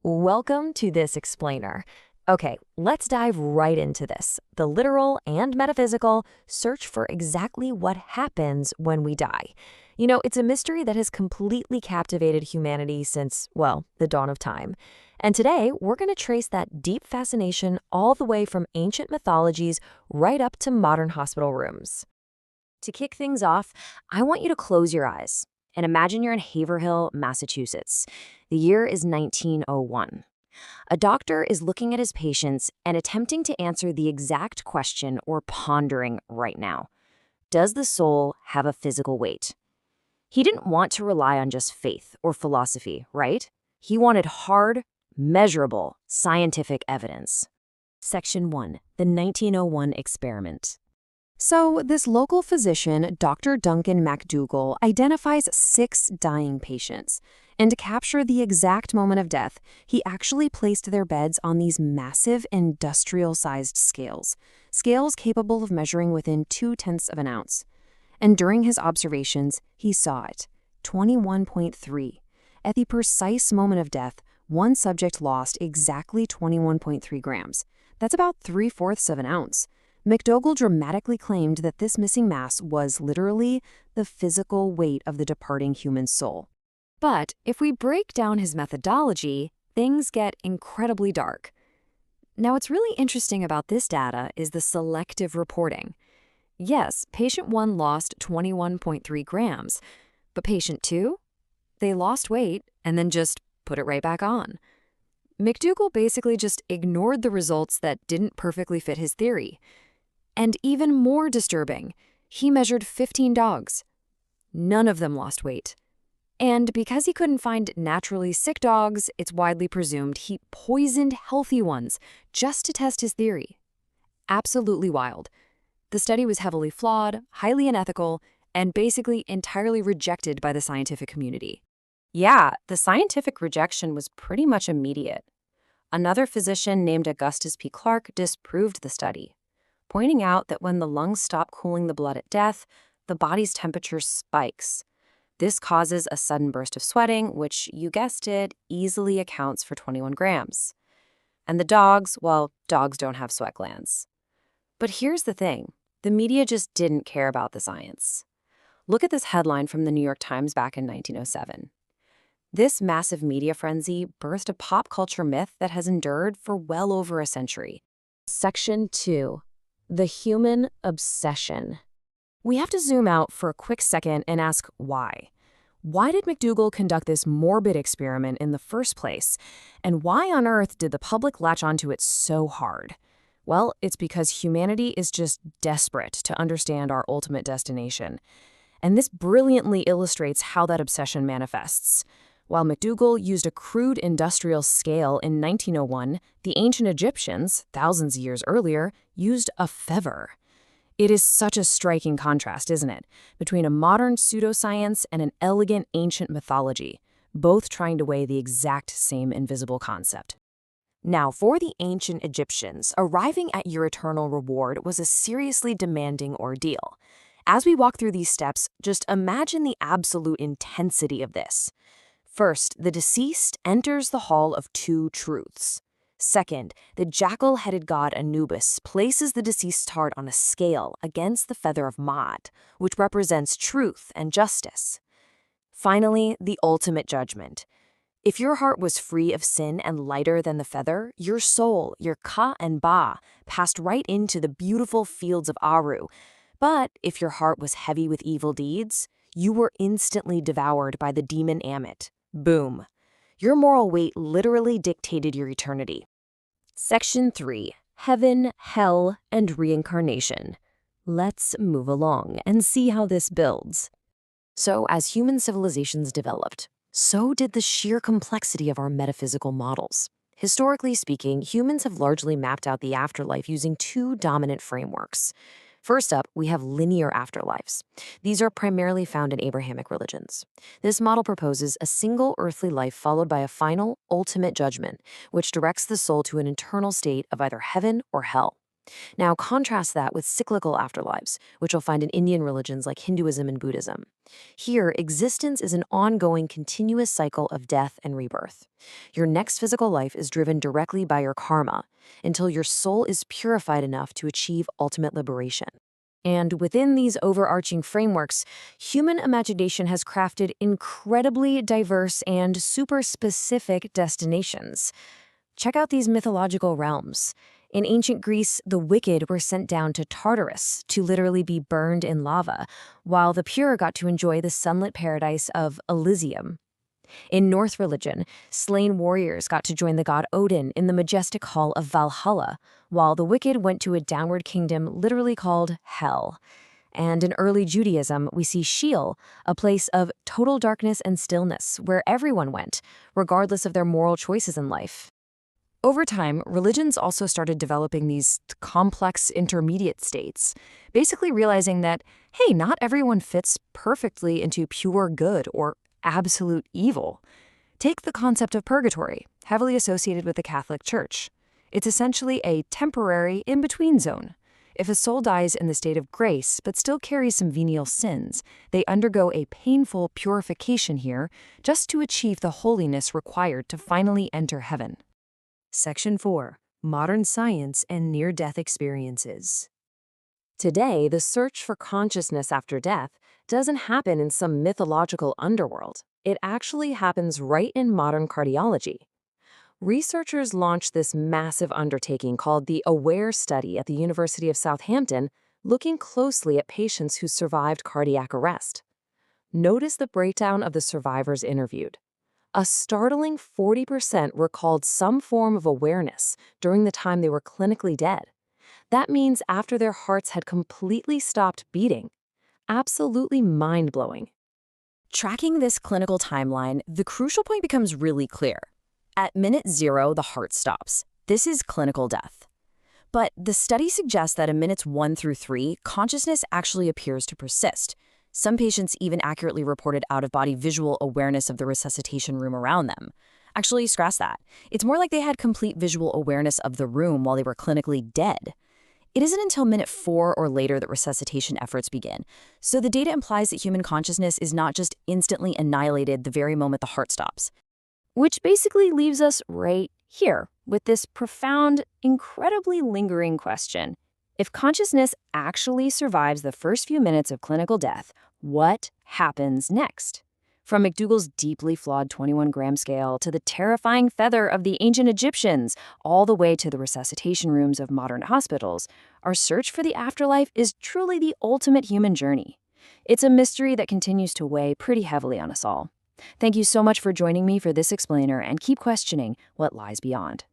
Welcome to this explainer. Okay, let's dive right into this. The literal and metaphysical search for exactly what happens when we die. It's a mystery that has completely captivated humanity since, well, the dawn of time. And today, we're going to trace that deep fascination all the way from ancient mythologies right up to modern hospital rooms. To kick things off, I want you to close your eyes and imagine you're in Haverhill, Massachusetts. The year is 1901. A doctor is looking at his patients and attempting to answer the exact question we're pondering right now. Does the soul have a physical weight? He didn't want to rely on just faith or philosophy, right? He wanted hard, measurable, scientific evidence. Section 1. The 1901 Experiment. So, this local physician, Dr. Duncan MacDougall, identifies 6 dying patients. And to capture the exact moment of death, he actually placed their beds on these massive industrial-sized scales. Scales capable of measuring within 0.2 of an ounce. And during his observations, he saw it, 21.3. At the precise moment of death, one subject lost exactly 21.3 grams. That's about 3/4 of an ounce. MacDougall dramatically claimed that this missing mass was literally the physical weight of the departing human soul. But if we break down his methodology, things get incredibly dark. Now, what's really interesting about this data is the selective reporting. Yes, patient 1 lost 21.3 grams, but patient 2? They lost weight and then just put it right back on. MacDougall basically just ignored the results that didn't perfectly fit his theory. And even more disturbing, he measured 15 dogs. None of them lost weight. And because he couldn't find naturally sick dogs, it's widely presumed he poisoned healthy ones just to test his theory. Absolutely wild. The study was heavily flawed, highly unethical, and basically entirely rejected by the scientific community. Yeah, the scientific rejection was pretty much immediate. Another physician named Augustus P. Clark disproved the study, pointing out that when the lungs stop cooling the blood at death, the body's temperature spikes. This causes a sudden burst of sweating, which, you guessed it, easily accounts for 21 grams. And the dogs, well, dogs don't have sweat glands. But here's the thing. The media just didn't care about the science. Look at this headline from the New York Times back in 1907. This massive media frenzy birthed a pop culture myth that has endured for well over a century. Section 2. The human obsession. We have to zoom out for a quick second and ask why. Why did MacDougall conduct this morbid experiment in the first place? And why on earth did the public latch onto it so hard? Well, it's because humanity is just desperate to understand our ultimate destination. And this brilliantly illustrates how that obsession manifests. While MacDougall used a crude industrial scale in 1901, the ancient Egyptians, thousands of years earlier, used a feather. It is such a striking contrast, isn't it, between a modern pseudoscience and an elegant ancient mythology, both trying to weigh the exact same invisible concept. Now, for the ancient Egyptians, arriving at your eternal reward was a seriously demanding ordeal. As we walk through these steps, just imagine the absolute intensity of this. First, the deceased enters the hall of 2 truths. Second, the jackal-headed god Anubis places the deceased's heart on a scale against the feather of Maat, which represents truth and justice. Finally, the ultimate judgment. If your heart was free of sin and lighter than the feather, your soul, your Ka and Ba, passed right into the beautiful fields of Aru. But if your heart was heavy with evil deeds, you were instantly devoured by the demon Amit. Boom. Your moral weight literally dictated your eternity. Section 3. Heaven, Hell, and Reincarnation. Let's move along and see how this builds. So, as human civilizations developed, so did the sheer complexity of our metaphysical models. Historically speaking, humans have largely mapped out the afterlife using 2 dominant frameworks. First up, we have linear afterlives. These are primarily found in Abrahamic religions. This model proposes a single earthly life followed by a final, ultimate judgment, which directs the soul to an eternal state of either heaven or hell. Now, contrast that with cyclical afterlives, which you'll find in Indian religions like Hinduism and Buddhism. Here, existence is an ongoing, continuous cycle of death and rebirth. Your next physical life is driven directly by your karma until your soul is purified enough to achieve ultimate liberation. And within these overarching frameworks, human imagination has crafted incredibly diverse and super specific destinations. Check out these mythological realms. In ancient Greece, the wicked were sent down to Tartarus to literally be burned in lava, while the pure got to enjoy the sunlit paradise of Elysium. In Norse religion, slain warriors got to join the god Odin in the majestic hall of Valhalla, while the wicked went to a downward kingdom literally called Hell. And in early Judaism, we see Sheol, a place of total darkness and stillness, where everyone went, regardless of their moral choices in life. Over time, religions also started developing these complex intermediate states, basically realizing that, hey, not everyone fits perfectly into pure good or absolute evil. Take the concept of purgatory, heavily associated with the Catholic Church. It's essentially a temporary in-between zone. If a soul dies in the state of grace but still carries some venial sins, they undergo a painful purification here just to achieve the holiness required to finally enter heaven. Section 4. Modern Science and Near-Death Experiences. Today, the search for consciousness after death doesn't happen in some mythological underworld. It actually happens right in modern cardiology. Researchers launched this massive undertaking called the AWARE study at the University of Southampton, looking closely at patients who survived cardiac arrest. Notice the breakdown of the survivors interviewed. A startling 40% recalled some form of awareness during the time they were clinically dead. That means after their hearts had completely stopped beating. Absolutely mind-blowing. Tracking this clinical timeline, the crucial point becomes really clear. At minute 0, the heart stops. This is clinical death. But the study suggests that in minutes 1 through 3, consciousness actually appears to persist. Some patients even accurately reported out-of-body visual awareness of the resuscitation room around them. Actually, scratch that. It's more like they had complete visual awareness of the room while they were clinically dead. It isn't until minute 4 or later that resuscitation efforts begin. So the data implies that human consciousness is not just instantly annihilated the very moment the heart stops. Which basically leaves us right here with this profound, incredibly lingering question. If consciousness actually survives the first few minutes of clinical death, what happens next? From McDougall's deeply flawed 21-gram scale to the terrifying feather of the ancient Egyptians, all the way to the resuscitation rooms of modern hospitals, our search for the afterlife is truly the ultimate human journey. It's a mystery that continues to weigh pretty heavily on us all. Thank you so much for joining me for this explainer, and keep questioning what lies beyond.